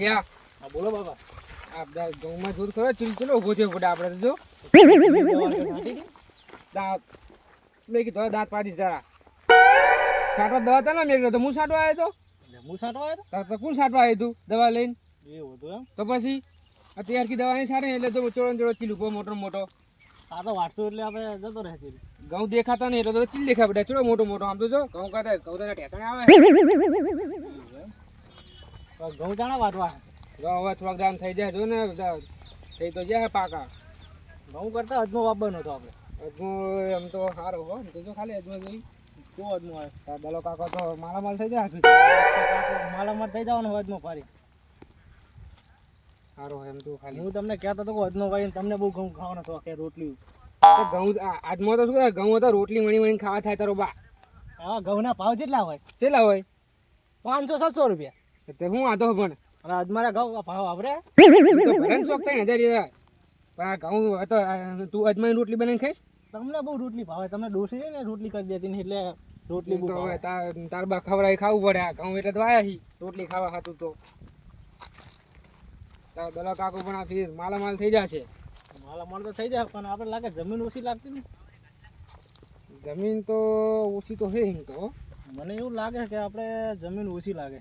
લ્યા હા બોલો બાબા. આ બધા ઘઉંમાં દૂધ ખરો ચીલો ઉભો થયો પડે આપણે તો જો દાંત મેં કીધું દાંત પાડીશ તારા છાંટવા દવા તને મેં તો હું છાંટવા આવ્યો હું સાટો આવ્યો તો કોણ છાંટવા આવ્યું તું દવા લઈને એવું હતું એમ. તો પછી અત્યાર કી દવા નહીં છાંટે એટલે તો ચોળો ચોળો ચીલ ઉભો મોટો મોટો આ તો વાટતું એટલે આપણે જતો રહે છે. ઘઉં દેખાતા નહીં એટલે તો ચીલ દેખાય બધા ચોળો મોટો મોટો આમ તો જો ઘઉં કાઢે ઘઉં તો ટેસણે આવે ઘઉં ચાણા વાટવા ઘઉં હવે થોડાક દામ થઈ જાય જો ને બધા થઈ તો જાય પાકા ઘઉં કરતા અજમો વાપરનો હતો આપણે. અજમો એમ તો સારો હો તો જો ખાલી અજમો જોઈ કેવો અજમો આવે દલો કાકો તો માલામાલ થઈ જાય માલામાલ થઈ જવાનો અજમો ફારી. સારો એમ તો ખાલી હું તમને કહેતો હતો કે અજમો વાળીને તમને બહુ ઘઉં ખાવાનો શોખ છે રોટલી. તો ઘઉં આજમાં તો શું કરે ઘઉં તો રોટલી વણી વણી ખાવા થાય તારો બા હા ઘઉંના ભાવ કેટલા હોય? ચેલા હોય 500-700 રૂપિયા. તે હું આતો પણ અને અજમારા ઘઉં ભાવ આપણે તો ભરણ શોખ થાય ને હજાર પણ આ ઘઉં હતો તું અજમાની રોટલી બનાવીને ખાઈશ તમને બહુ રોટલી ભાવે. તમને ડોસી છે ને રોટલી કરી દેતી ને એટલે રોટલી બહુ તો ભાવે. હવે તાર બા ખવડાવી ખાવું પડે આ ઘઉં એટલે તો આયા હી રોટલી ખાવા ખાતું તો તાર દલા કાકુ પણ આ ફીર માલામાલ થઈ જશે માલામાલ તો થઈ જાય પણ આપણે લાગે જમીન ઓછી લાગતી ને. જમીન તો ઓછી તો છે એમ તો મને એવું લાગે કે આપણે જમીન ઓછી લાગે.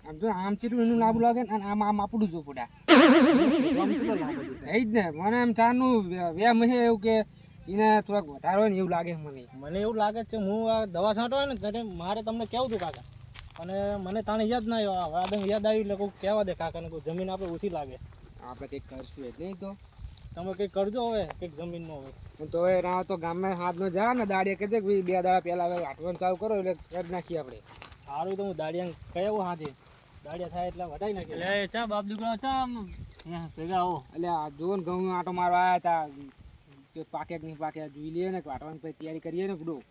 આમ જો આમ ચીટલું એનું લાંબુ લાગે ને અને આમ આમ આપણું જો પડ્યા એ જ ને મને એમ ચારનું વ્યામ છે એવું કે એને થોડાક વધારે હોય ને એવું લાગે મને એવું લાગે છે હું આ દવા છાંટો હોય ને ત્યારે મારે તમને કહેવું હતું કાકા અને મને તાણે યાદ ના આવ્યો. વાદળ યાદ આવ્યું એટલે કોઈ કહેવા દે કાકાને કોઈ જમીન આપણે ઓછી લાગે. આપણે કંઈક કરશું એટલે તો તમે કંઈક કરજો હવે કંઈક જમીનનો હવે. તો હવે ના તો ગામમાં હાથનો જા ને દાડીએ કહે કે ભાઈ 2 દાડા પહેલા હવે વાટવાનું ચાલુ કરો એટલે કરી નાખીએ આપણે સારું તો હું દાડિયા કહેવું હાજે દાડિયા થાય એટલે વટાઈ નાખીએ. એટલે ચા બાપ દીકરો ચા ભેગા આવો. એટલે આ જો ને ઘઉં આટો મારવા આવ્યા હતા પાકે કે નહીં પાકે જોઈ લઈએ ને વાટવાની પછી તૈયારી કરીએ ને બધું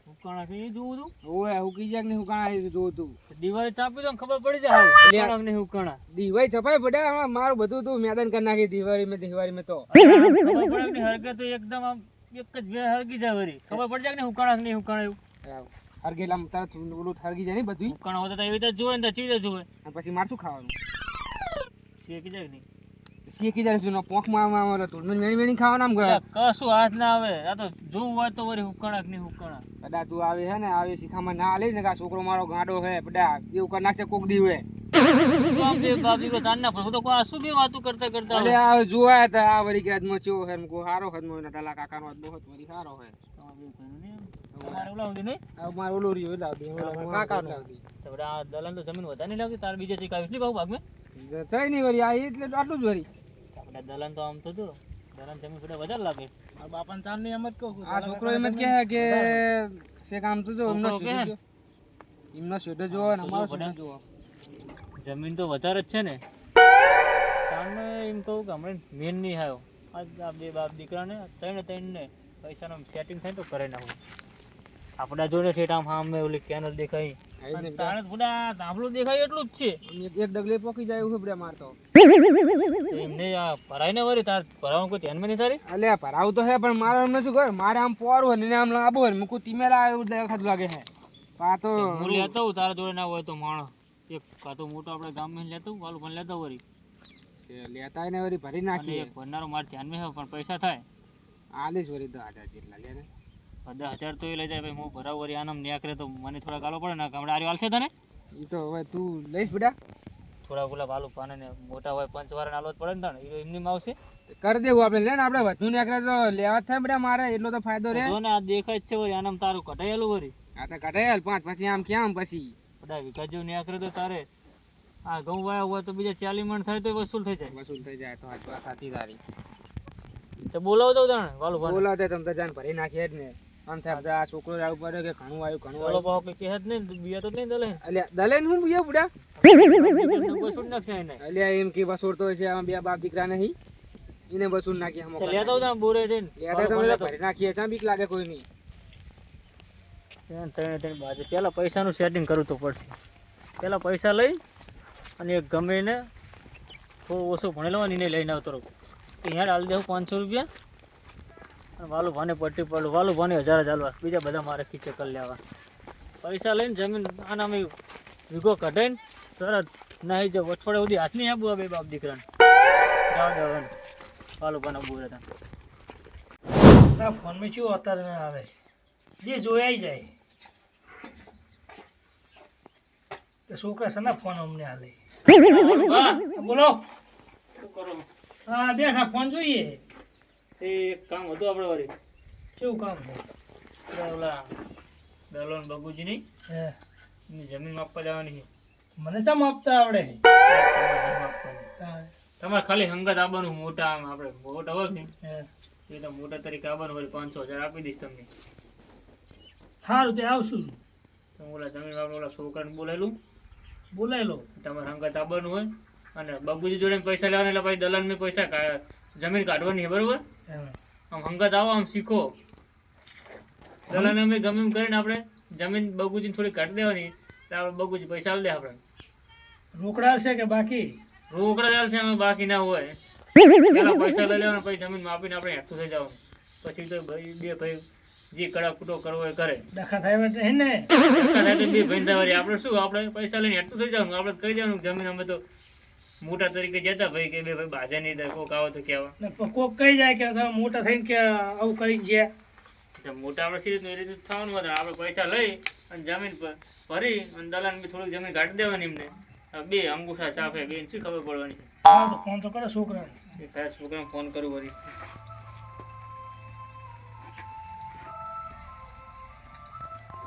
હુકાણા છે એ જોવું તું. ઓવે હુકી જાય કે નહીં હુકાણા જોવું તું દિવાળી ચાપી તો ખબર પડી જાય હુકાણા ને હુકાણા. દિવાળી છપાય પડ્યા મારું બધું તું મેદાન કરી નાખી દિવાળી તો ખબર પડે કે હરકે તો એકદમ આમ એક જ બે હરગી જાય વળી ખબર પડી જાય કે હુકાણા નહીં હુકાણા એવું. હરગેલા તરત ઓલું હરગી જાય ને બધું હુકાણા હોતા તો એવી રીતે જોવે ને તો ચીજ જોવે અને પછી મારે શું ખાવાનું શેકી જાય નહીં શેકી જાય શું પોંખમાં તું વેણી ખાવાના આમ કશું હાથ ના આવે. આ તો જોવું હોય તો વળી હુકાણા કે નહીં હુકાણા. બધા તું આવે છે ને આવે શીખામાં ના લે ને કે આ છોકરો મારો ગાંડો છે બધા એવું કરી નાખશે કોક દી હોય શું બે વાતો કરતા કરતા એટલે આ જોયા હતા આ વળી કે આજમાં ચેવો છે એમ કો સારો હદમો ને તાલા કાકાનો હદમો હતો વળી સારો છે તમારે ઓલા સુધી નહીં આ મારો ઓલો રહ્યો લાવતી કાકાનો લાવતી તો આ દલાન તો જમીન વધારે નહીં લાગતી તાર બીજે ચીકાવી એટલી બહુ ભાગ મેં ચાઈ નહીં વળી આ એટલે આટલું જ વળી આપણે દલાન તો આમ તો જો દલાન જમીન થોડા વધારે લાગે. આ બાપાને ચાર ની એમ જ કહું આ છોકરો એમ જ કહે કે શેક આમ તો જો એમનો શેડો જોવો ને અમારો શેડો જોવો જમીન તો વધારે જ છે ને ચારને એમ કહું કે હમણાં મેન નહીં આવ્યો આજ આ બે બાપ દીકરાને ત્રણ ને પૈસાનું સેટિંગ થાય તો કરે નાખું. આપણા જોડે છે આમ સામે ઓલી કેનલ દેખાય તાણે થોડા ધાબળું દેખાય એટલું જ છે. એક ડગલે પોકી જાય એવું છે મારતો એમને આ ભરાય ને વળી તાર ભરાવાનું કોઈ ધ્યાનમાં નહીં તારી. એટલે ભરાવું તો હે પણ મારે એમને શું કરે મારે આમ પોરું હોય ને આમ લાંબુ હોય મૂકું તીમેલા એવું વખત લાગે છે આ તો હું લેતો હોઉં તારા જોડે ના હોય તો માણસ એક કાતો મોટો આપણે ગામમાં લેતો હોઉં વાલું પણ લેતો વળી લેતા ને વળી ભરી નાખીએ. ભરનારો મારે ધ્યાનમાં હોય પણ પૈસા થાય આલીશ વળી 10,000 જેટલા લે ને 10,000 તો એ લઈ જાય ભાઈ હું ભરાવ વળી આનમ ન્યાકરે તો મને થોડા ગાલો પડે ને હમણાં આર્યો હાલશે તને એ તો હવે તું લઈશ બેટા થોડા ગુલાબ આલુ પાને ને મોટા હોય પંચવારે આલો જ પડે ને તાણે એ એમની આવશે કરી દેવું આપણે લે ને આપણે વધુ ન્યાકરે તો લેવા જ થાય બેટા મારે એટલો તો ફાયદો રહે. જો ને આ દેખાય જ છે વળી આનમ તારું કઢાયેલું વળી આ તો કઢાયેલ 5 પછી આમ ક્યાં પછી બધા વીઘા જેવું ન્યાકરે તો તારે આ ઘઉં વાયા હોય તો બીજા 40 મણ થાય તો વસૂલ થઈ જાય. વસૂલ થઈ જાય તો આ સાચી તારી તો બોલાવ દઉં તાણે વાલું પાને બોલાવતે તમે તો જાન ભરી નાખીએ જ ને આમ થાય આ છોકરો આવું પડે કે ઘણું આવ્યું બોલો પાવ કે કહે જ નહીં બીયા તો નહીં દલે એટલે દલે હું બુયા બુડા વસૂલ નાખશે એને એટલે એમ કે વસોડતો છે આમાં બે બાપ દીકરા નહીં એને વસૂલ નાખી હમ લેતો તાણે બોરે જઈને લેતા તમે ભરી નાખીએ ચા બીક લાગે કોઈ નહીં ત્રણ બાજુ પેલા પૈસાનું સેટિંગ કરવું તો પડશે. પેલા પૈસા લઈ અને એક ગમે ને થોડું ઓછું ભણેલો હોય ને એને લઈને આવતો રહું ત્યાં હાલ દેવું 500 રૂપિયા અને વાલું ભાને પટ્ટી પડું વાલું ભાને 1000 જ હાલવા બીજા બધા મારે ખીચે કરી લેવા. પૈસા લઈને જમીન આનામાં વીઘો કઢાઈને સરસ નહીં જો વછોડે સુધી હાથ નહીં આપવું આ બે બાપ દીકરાને જાવ દે હવે વાલો પણ બહુ રહેતા ના ફોનમાં શું અત્યારે ના આવે જે જોયાઈ જાય કે છોકરા છે ફોન અમને હાલે બોલો શું કરો હા બેઠા ફોન જોઈએ એ કામ હતું આપણે વળી કેવું કામ છે ઓલા દલોન બગુજી નહીં હે એની જમીન માપવા જવાની છે મને ચમ આપતા આવડે તમારે ખાલી હંગત આવવાનું મોટા આમ આપણે મોટા હોય ને હે એ તો મોટા તરીકે આવવાનું હોય 500,000 આપી દઈશ તમને સારું તે આવશું તો ઓલા જમીન વાળા ઓલા છોકરાને બોલાયેલું બોલાય લો તમારે હંગત આવવાનું હોય અને બગુજી જોડે પૈસા લેવાના એટલે પછી દલાલ મેં પૈસા જમીન કાઢવાની છે બરોબર હા આમ હંગત આવો આમ શીખો દલાલને અમે ગમે એમ કરીને આપણે જમીન બગુજીને થોડી કાઢી દેવાની એટલે આપણે બગુજી પૈસા આપી દે આપણે રોકડા છે કે બાકી રોકડા ચાલ છે અમે બાકી ના હોય પેલા પૈસા લઈ લેવાના પછી જમીન માપીને આપણે હેઠું થઈ જવાનું પછી તો ભાઈ બે ભાઈ જે કડા કૂટો કરવો એ કરે ડખા થાય એટલે હે ને બે ભાઈ થવારી આપણે શું આપણે પૈસા લઈને હેઠું થઈ જવાનું આપણે કહી દેવાનું જમીન અમે તો મોટા તરીકે જતા ભાઈ કે બે ભાઈ બાજા નહીં થાય કોક આવો તો કહેવા ને કોક કહી જાય કે તમે મોટા થઈને કે આવું કરીને ગયા મોટા આપણે સી રીતનું એ રીતે થવાનું હતું આપણે પૈસા લઈ અને જમીન પર ભરી અને દલાને બી થોડીક જમીન કાઢી દેવાની એમને બે અંગૂઠા સાફે બેન શું ખબર પડવાની હા તો ફોન તો કરો છોકરા એ ખાસ છોકરાને ફોન કરું વળી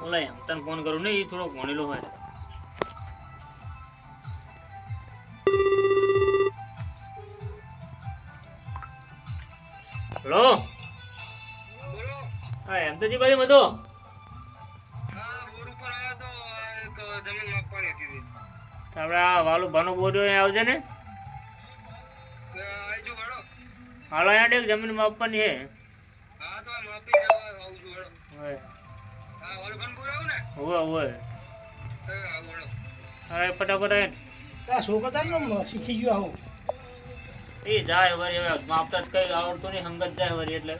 ઓલા એમ તને ફોન કરું ને એ થોડો ભણેલો હોય હેલો હા એમ તો જી ભાઈ બધો આપણે આ વાલું ભાનો બોર્યો આવજે ને હાલો અહીંયા ડેક જમીન માપવાની છે હોય હોય અરે ફટાફટ આ છોકરા તમને શીખી ગયો આવું એ જાય વળી હવે માપતા જ કઈ આવડતું નહીં હંગત જાય વળી એટલે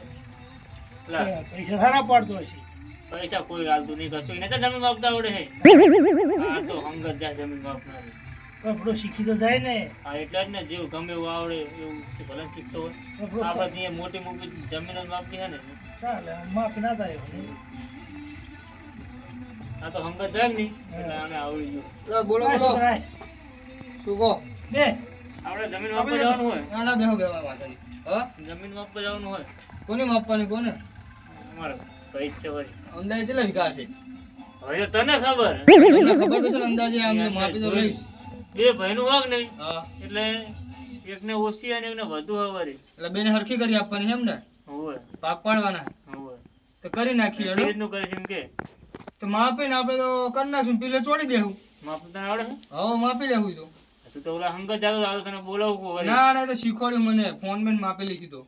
પૈસા સારા પડતો હશે પૈસા કોઈ હાલતું નહીં કશું એને તો જમીન માપતા આવડે છે આ તો હંગત જાય જમીન માપનારી કપડો શીખી તો જાય ને હા એટલે જ ને જેવું ગમે એવું આવડે એવું ભલે શીખતો હોય આપણે ત્યાં મોટી મોટી જમીન જ માપી છે ને ચાલે માફ ના થાય આ તો હંગત જાય નહીં એટલે આને આવડી ગયું બોલો બોલો શું કહો બે આપણે જમીન માપવા જવાનું હોય ના બેહો બેહવા માતાજી હા જમીન માપવા જવાનું હોય કોની માપવાની કોને અમારે કઈ છે વળી અંદાજે કેટલા વીઘા છે હવે તો તને ખબર તમને ખબર તો છે ને અંદાજે આમને માપી તો લઈશ બે ભાઈનું વાગ નહીં હા એટલે એકને ઓછી અને એકને વધુ હવારી એટલે બેને હરખી કરી આપવાની છે એમ ને હોય પાક પાડવાના હોય તો કરી નાખીએ કેવી રીતનું કરે છે એમ કે તો માપીને આપણે તો કરી નાખશું પીલે છોડી દેવું માપ તને આવડે છે હવે માપી લેવું તો તું તો ઓલા હંગત જાતો આવતો તને બોલાવું વળી ના ના એ તો શીખવાડ્યું મને ફોન મેં માપેલી છે તો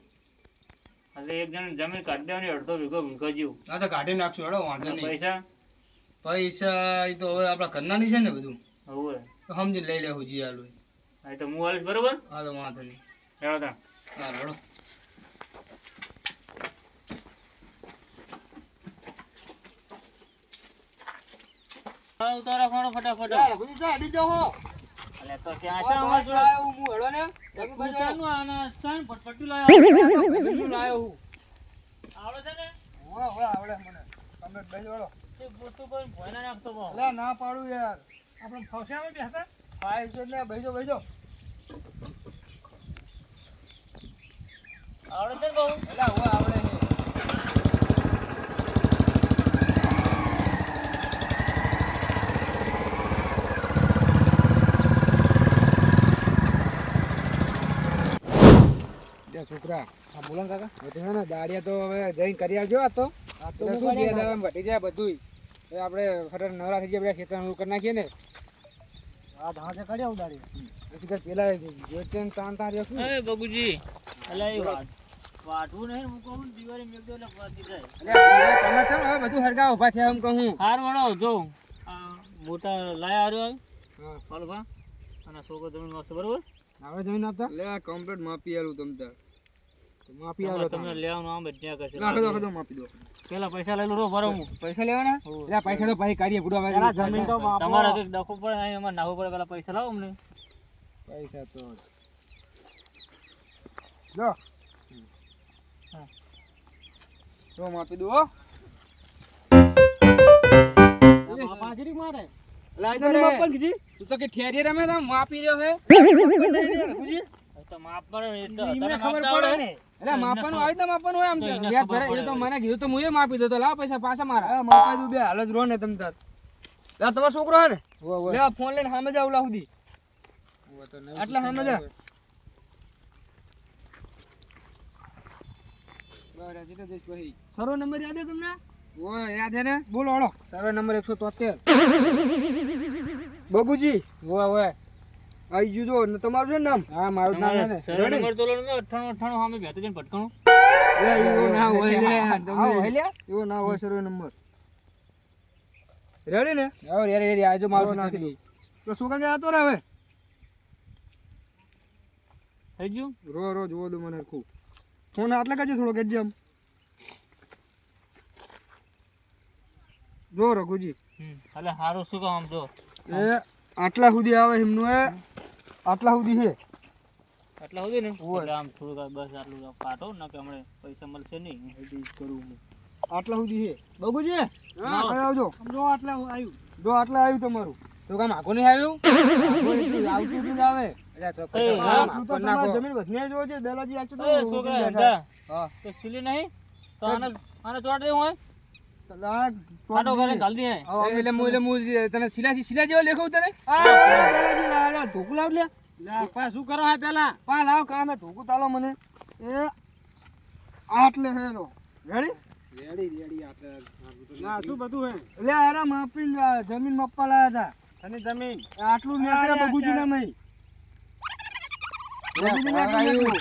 એટલે એક જણ જમીન કાઢી દેવાની અડધો વીઘો જેવું આ તો કાઢી નાખશું હેડો વાંધો નહીં પૈસા પૈસા એ તો હવે આપણા ઘરનાની છે ને બધું હોય તો સમજી લઈ લેવું જી હાલું હા તો હું આવીશ બરોબર હા તો વાંધો નહીં હેડો તા હા હેડો ઉતારા ખાણો ફટાફટ અલે તો ક્યાં છે અમાર જોડે ઉતારનું આના સાન પટપટી લાયો આવડે છે ને તે બોસ્તો કોઈ ભોયના નાખતો બો ના પાડું યાર આપણે ફસામાં બેસતા ફાઈવ છે ને બેજો આવડે છે બહુ આવડે છોકરા હા બોલો કાકા બધું છે ને દાડિયા તો હવે જઈને કરી આવજો આ તો શું બે દાડા વટી જાય બધું આપણે ફટર નવરા થઈ ગયા બધા ખેતર કરી નાખીએ ને આ ધાંચે કરી ઉડાડી પેલા જોઈન તાણ તાણ રહ્યો એ બબુજી અલે એ વાટવું નહીં હું કહું દિવાળી મેલ દો એટલે વાટી જાય તમે છે ને હવે બધું હરગા ઊભા થયા એમ કહું હાર વળો જો આ મોટા લાયા આવ્યો હા ચાલો ભા અને છોકરો જમીન વાસ્તે બરોબર હવે જમીન આપતા લે કમ્પ્લીટ માપી આલું તમ તાર માપી આલો તમને લેવાનું આમ જ ત્યાં કરશે રાખો માપી દો પેલા પૈસા લઈ લો રો ભરો હું પૈસા લેવાના એટલે પૈસા તો ભાઈ કાઢીએ બુડા જમીન તો તમારે કઈક ડખવું પડે અહીં અમારે નાખવું પડે પેલા પૈસા લાવો અમને પૈસા તો લો હા. તો માપી દો હો પાછરી મારે લાઈ દો માપન કીધી તું તો કે ઠેરી રમે તો માપી રહ્યો હે તો માપ પર એ તો ઈને તને ખબર માપતા આવડે પડે ને એટલે માપવાનું આવે તો માપવાનું હોય આમ તો તો એને વ્યાજ ખબર ભરાય એ તો પડે. મને કીધું તો હું એ માપી દો તો લાવ પૈસા પાછા મારા હા માપા દઉં બે હાલ જ રો ને તમ તાર લા તમારો છોકરો હે ને વો લે આ ફોન લઈને સામે જાવ લા સુધી તો નહીં આટલા સામે જા બરાબર હજી તો જઈશ ભાઈ સરો નંબર યાદ હે તમને ઓ યાદ હે ને બોલો હળો સર્વે નંબર 173 બગુજી ઓય ઓય આઈ ગયું જો ને તમારું છે ને નામ હા મારું નામ હે ને સર્વે નંબર તો લો 98 સામે બેઠો જઈને ભટકણું લે એવો ના હોય લે હા હોય લ્યા એવો ના હોય સરો નંબર રેડી ને આવો રે રે આજો મારું નાખી નાખી દઉં તો છોકરા આતો રે હવે થઈ ગયું રો રો જોવો દો મને ખૂબ ફોન આટલા કાજે થોડો કેજે આમ જો રઘુજી એટલે હારું શું કામ જો એ આટલા સુધી આવે એમનું એ આટલા સુધી છે આટલા સુધી ને એટલે આમ થોડુંક બસ આટલું કાઢો ને કે હમણાં પૈસા મળશે નહીં કરું હું આટલા સુધી છે બગુજી હા. હા આવજો જો આટલા આવ્યું જો આટલા આવ્યું તમારું તો કામ આખું નહીં આવ્યું આવતું જ આવે એટલે તો એ, પૈસા હા, આટલું માફક તો નાખો. તમારે જમીન વધને જોવો છે દલાજી આચું તો એ છોકરા હતા હા તો સિલી નહીં તો આને ચોટ દેવું હોય આ કાઢો કરીને ઘાલ દે એટલે હું તને સિલા જેવો લેખો તને દલાજી લાવ ધોકું લાવ લે પા શું કરો હા પેલા પા લાવ કામે ધોકું તાલો મને એ આટલે હે રો રેડી રેડી રેડી આટલે ના શું બધું હે એટલે આરા માપી જમીન મપ્પા લાયા હતા તને જમીન આટલું નીકળે બગુજી ના મય બગુજી ના આવ્યું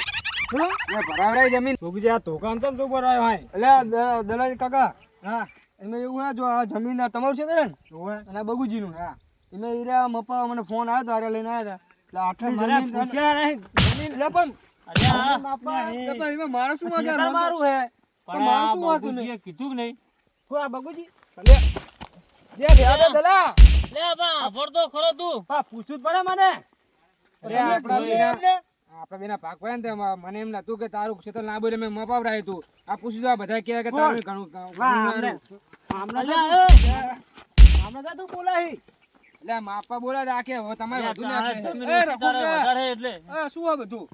ભરાવરાઈ જમીન ભોગજી આ ધોકાન ચમ શું ભરાયો હાય એટલે આ દલાજી કાકા હા એમાં એવું હે જો આ જમીન આ તમારું છે ને ઓય અને આ બગુજીનું હા એમાં હીરા મપ્પા મને ફોન આવ્યો તો આરે લઈને આવ્યા હતા એટલે આટલી મને જમીન પૂછ્યા નહીં જમીન એટલે પણ અરે હા એટલે પણ એમાં મારે શું વાગે ખેતર મારું હે પણ મારું આ શું વાંધું બાબુજીએ કીધું કે નહીં શું આ બગુજી લે દે દલા લે બા ભરતો ખરો તું પા પૂછવું જ પડે મને અરે આપણા બેના ભાગ પડ્યા ને તેમાં મને એમ નતું કે તારું ક્ષેત્ર ના બોલે મેં મપાવરાય તું આ પૂછી દો બધા કહે કે તારું ઘણું આમને તું બોલાહી એટલે માપા બોલા રાખે હવે તમારે વધુ ના તારે કહે. જમીન એ ઓછી તારે રઘુભાઈ. વધારે એટલે આ શું આ બધું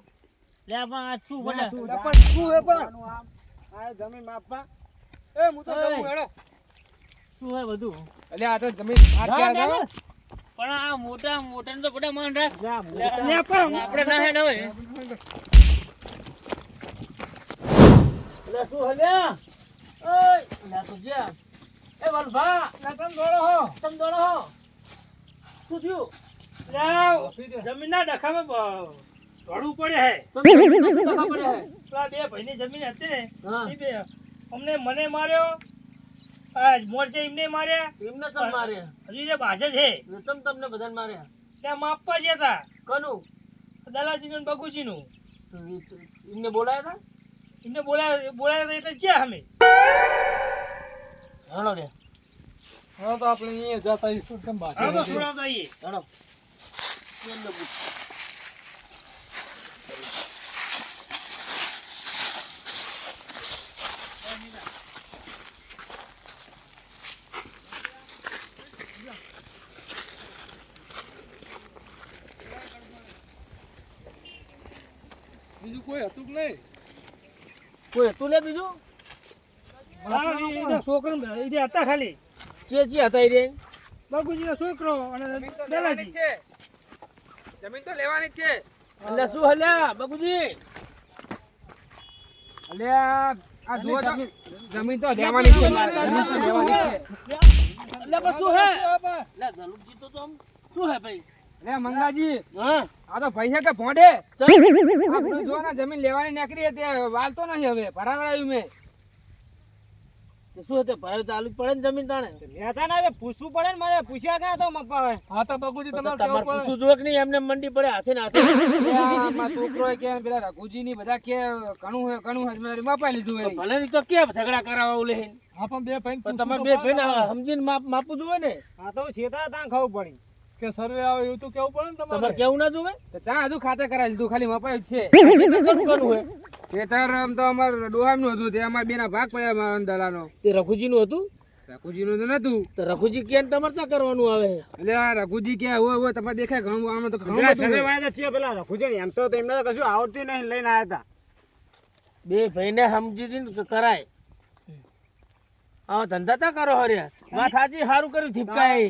લે પણ આ શું બોલે એટલે પણ શું હે પણ આ જમીન માપવા એ હું તો જવું હેડો શું હે બધું એટલે આ તો જમીન આ ક્યાં જાવ? પણ આ મોટા મોટા તો બધા માન રાખ જા લે પણ આપણે ના હે નવે એટલે શું હલ્યા ઓય લા તો જા એ વલભા લા તમ દોડો હો શું થયું લા જમીનના ડખામાં દોડવું પડે હે પેલા બે ભાઈની જમીન હતી ને એ બે અમને મને માર્યો આ મોરચે એમને માર્યા એમને તમ માર્યા હજી જે બાજે છે તમ તમને બધાને માર્યા ત્યાં માપવા જ હતા કનું દલાજીનું ને બગુજીનું એમને બોલાયા એમને બોલાયા હતા એટલે જ્યાં અમે હતા હેડો રે હા તો આપણે અહીંયા જતા આવીશું કેમ બાકી હા તો છોડાવતા આવીએ હેડો એમને પૂછ બીજું કોઈ હતું કે નહીં કોઈ હતું ને બીજું હા એના છોકરો એ હતા ખાલી ચે હતા એ રે બગુજીનો છોકરો અને દલાજી છે જમીન તો લેવાની જ છે એટલે શું હલ્યા બગુજી એટલે આ જુઓ તો જમીન તો લેવાની જ છે મારે. જમીન તો લેવાની જ છે એટલે પણ શું હે એટલે દલુજી તો આમ શું હે ભાઈ એટલે મંગાજી હા આ તો પૈસા કે ભોંડે ચલ આપણું જો ને જમીન લેવાની નીકળી હતી વાલતો નહીં હવે ભરાવરાયું મેં તે શું હતે ભરાય તો આલુ જ પડે ને જમીન તાણે નેતા ના હવે પૂછવું પડે ને મારે પૂછ્યા ક્યાં તો મપ્પા હવે હા તો બગુજી તો તમારે તમારે પૂછવું જોઈએ કે નહીં એમને મંડી પડે હાથે ને હાથે એટલે આ મારા છોકરોએ કે પેલા રઘુજી ની બધા કે ઘણું હે મેં મપાઈ લીધું તો એ ભલે ની તો ક્યાં ઝઘડા કરાવવા ઓલે હે હા પણ બે ભાઈ પણ તમારે બે ભાઈ સમજીને માપવું જોઈએ ને હા તો છેતા ત્યાં ખાવું પડી કે સર્વે આવે એવું તો કેવું પડે ને તમારે કેવું ના જોવે તો ચા હજુ ખાતર કરાવી લીધું ખાલી મપાયું જ છે પછી તો કરવું કરવું હે ખેતર આમ તો અમાર ડોહામનું હતું તે અમાર બેના ભાગ પડ્યા અમારા દલાનો તે રઘુજીનું હતું રઘુજીનું તો નતું તો રઘુજી કે તમારે ત્યાં કરવાનું આવે એટલે આ રઘુજી કે હવે તમારે દેખાય ઘણું આમાં તો ઘણું બધું છે. પેલા રખુજે એમ તો એમને તો કશું આવડતું નહીં લઈને આવ્યા હતા. બે ભાઈને સમજી કરાય આવા ધંધા તા કરો હર્યા વાત સાચી સારું કર્યું થીપકાય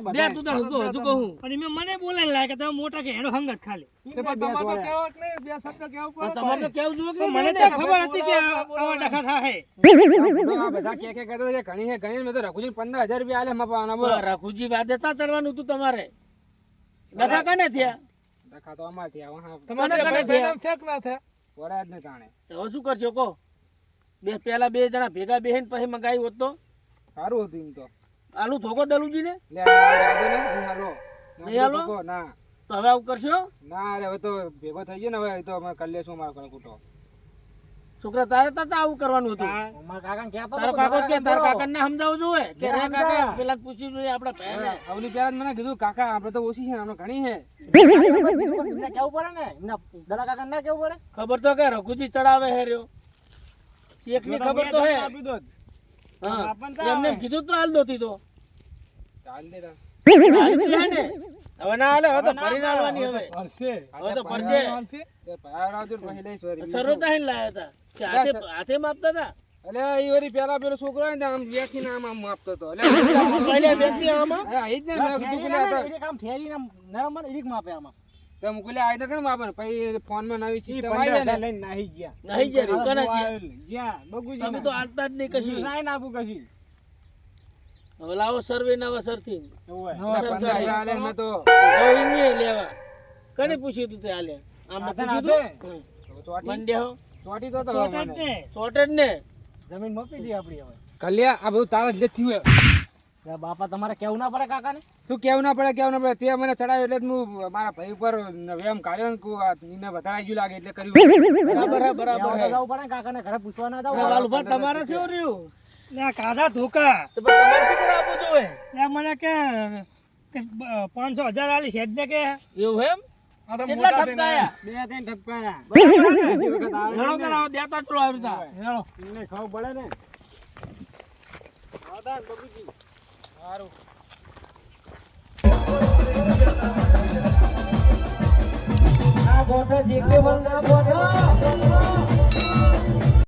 બે તું તો હજુ કહું અને મેં મને બોલાય લાગે કે તમે મોટા કે એનો હંગત ખાલી તમારે તો કેવું જોઈએ કે મને તો ખબર હતી કે આવા ડખા થાય આ બધા કે કહેતા હતા કે ઘણી હે ઘણી મેં તો રઘુજી 15,000 રૂપિયા આલે મપાવાના બોલો રઘુજી વાદે ચા ચડવાનું હતું તમારે ડખા કને થયા દખા તો અમાર થયા હા તમારે કને થયા વડા જ ને તાણે તો હવે શું કરશો કહો પેલા બે જણા ભેગા બેહીને પછી મંગાવી હોત તો સારું હતું એમ તો આલુ ધોકો દલુજી ને લે આ યાદો ને નહીં હાલો નહીં હાલો? ના તો હવે આવું કરશો ના અરે હવે તો ભેગો થઈ ગયો ને હવે એ તો અમે કરી લેશું અમારો કડકુટો છોકરા તારે તો આવું કરવાનું હતું તારો કાકો કે તારા કાકાને સમજાવવું જોઈએ કે રે કાકા પેલા પૂછી જોઈએ આપડા ભાઈને અવલી પેલા જ મને કીધું કાકા આપણે તો ઓછી છે ને આપણે ઘણી છે ખબર તો કે રઘુજી ચડાવે હે રહ્યો શેખ ની ખબર તો હે હા એમને કીધું તો હાલ દોતી તો ચાલ દે તા. હાલતી હે ને હવે ના હાલે હવે તો ફરી ના હાલવાની હવે હવે તો પરસે તે પાર આવજો ને પછી લઈશ વળી. સર્વ ચાહીને લાયા હતા કે હાથે માપતા હતા અલે ઈ વળી પેલા પેલો છોકરો હોય ને આમ બેઠીને આમ આપતો હતો અલે પહેલા વ્યક્તિ આમાં હા ઈ જ ને મેં કીધું પેલા તો તો મુકલે આઈ તો કેમ માપે પછી ફોન માં નવી સિસ્ટમ આવી જાય ને નાહી ગયા નહીં જરી કને છે જ્યાં બગુજી તમે તો હાલતા જ નહીં કશું સાઈન આપું કશી હવે લાવો સર્વે નવા સરથી નવા 15,000 આલે મેં તો લેવા કને પૂછ્યું તું તે હાલે આમને પૂછ્યું તું ચોટી મંડે હો ચોટી તો ચોટાડ મને ને ચોટે જ ને જમીન મોકલી દી આપડી હવે કલ્યા આ બધું તારા જ લે થયું હે. બાપા તમારે કેવું ના પડે કાકા ને તું કેવું ના પડે તે મને ચડાવ્યો એટલે જ હું મારા ભાઈ ઉપર વેમ કાઢ્યો ને કુ આ એને વધારે ગયું લાગે એટલે કર્યું બરાબર હે બરાબર હે પડે કાકા ને ઘરે પૂછવા ના વાલુભા તમારે શું રહ્યું લે કાઢા ધોકા તો પણ તમારે શું કરવા આપવું જોઈએ લે મને કે 500,000 આલી શેડ ને કે એવું એમ કેટલા ઠપકાયા બે ત્રણ ઠપકાયા ઘણો કરાવો દેતા ચલો આવી રીતા હેલો એમને ખબર પડે ને સારું આ ગોઠા જે કે વલ ના બોલો